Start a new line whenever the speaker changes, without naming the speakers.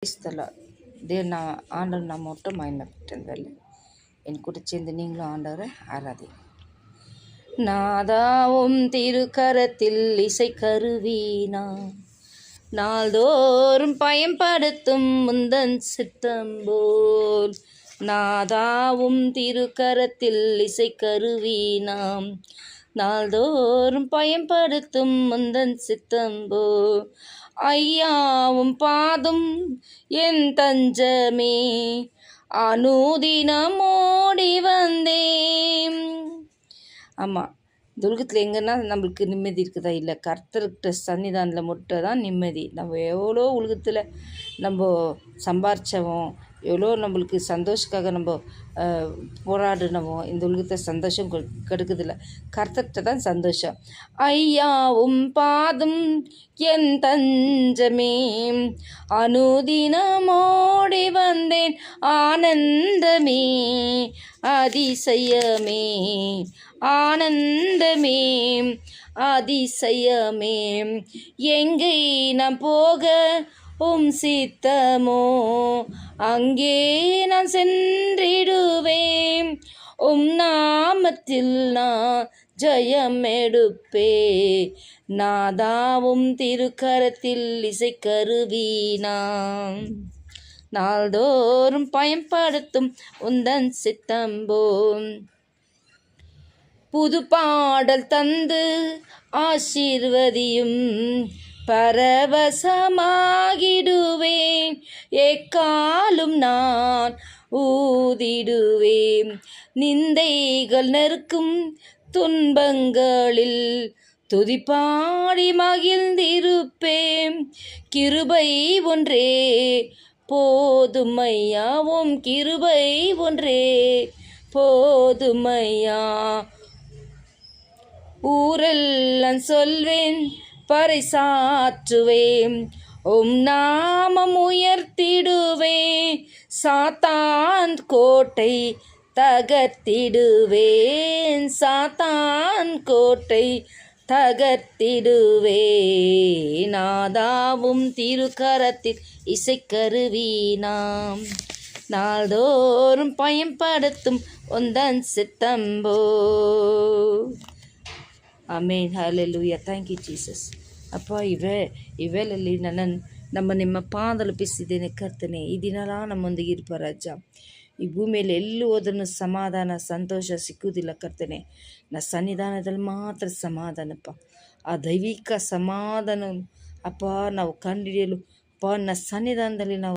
கிறிஸ்தலா தேவ ஆண்டவர் நாம் மட்டும் மகிமைப்பட்டதில்லை. என் கூட சேர்ந்து நீங்களும் ஆண்டவரை ஆராதி. நாதாவும் திருக்கரத்தில் இசை கருவீனா நாள்தோறும் பயன்படுத்தும் முந்தன் சித்தம் போல். நாதாவும் திருக்கரத்தில் இசை கருவீனாம் நாள்தோறும் பயன்படுத்தும் முந்தன் சித்தம் போல். ஐயாவும் பாதும் என் தஞ்சமே அனுதினம் ஓடி வந்தேன். ஆமாம், இந்த உலகத்தில் எங்கன்னா நம்மளுக்கு நிம்மதி இருக்குதா? இல்லை, கர்த்தர்கிட்ட சன்னிதானத்தில் மட்டும் தான் நிம்மதி. நம்ம எவ்வளோ உலகத்தில் நம்ம சம்பாரிச்சவோம், எவ்வளோ நம்மளுக்கு சந்தோஷத்துக்காக நம்ம போராடினவோ, இந்த உலகத்தை சந்தோஷம் கெடுக்குதில்ல, கர்த்தர்கிட்ட தான் சந்தோஷம். ஐயாவும் பாதும் என் தஞ்சமே அனுதினமோடி வந்தேன் ஆனந்தமே அதிசயமே ஆனந்தமே அதிசயமே. எங்கே நான் போக சித்தமோ அங்கே நான் சென்றிடுவேன். நாமத்தில் நான் ஜெயம் எடுப்பே. நாதாவும் திருக்கரத்தில் இசை கருவீனாம் நாள்தோறும் பயன்படுத்தும் உந்தன் சித்தம்போம். புது பாடல் தந்து ஆசீர்வதியும் பரவசமாகிடுவேன். எக்காலும் நான் ஊதிடுவேன். நிந்தைகள் நெருக்கும் துன்பங்களில் துதிப்பாடி மகிழ்ந்திருப்பேன். கிருபை ஒன்றே போதுமையாவும் கிருபை ஒன்றே போதுமையா. ஊரெல்லாம் சொல்வேன் பறைசாற்றுவேன். நாமம் உயர்த்திடுவேன். சாத்தான் கோட்டை தகர்த்திடுவேன். சாத்தான் கோட்டை தகர்த்திடுவேன். நாதாவும் திருக்கரத்தில் இசைக்கருவீனாம் நாள்தோறும் பயன்படுத்தும் உந்தன் சித்தம்போ. Amen, hallelujah. Thank you Jesus. ಅಪ್ಪ, ಇವೆಲ್ಲಿ ನಮ್ಮ ನಿಮ್ಮ ಪಾದಲಪಿಸಿದ್ದೇನೆ ಕರ್ತನೆ. ಈ ದಿನಲ್ಲ ನಮ್ಮೊಂದಿಗೆ ಇರ್ಪ ರಾಜ. ಈ ಭೂಮಿಯಲ್ಲಿ ಎಲ್ಲಿ ಹೋದ್ರೂ ಸಮಾಧಾನ ಸಂತೋಷ ಸಿಕ್ಕುವುದಿಲ್ಲ ಕರ್ತನೆ. ಸನ್ನಿಧಾನದಲ್ಲಿ ಮಾತ್ರ ಸಮಾಧಾನಪ್ಪ. ಆ ದೈವಿಕ ಸಮಾಧಾನ ಅಪ್ಪ ನಾವು ಕಂಡುಹಿಡಿಯಲು ಅಪ್ಪ ಸನ್ನಿಧಾನದಲ್ಲಿ ನಾವು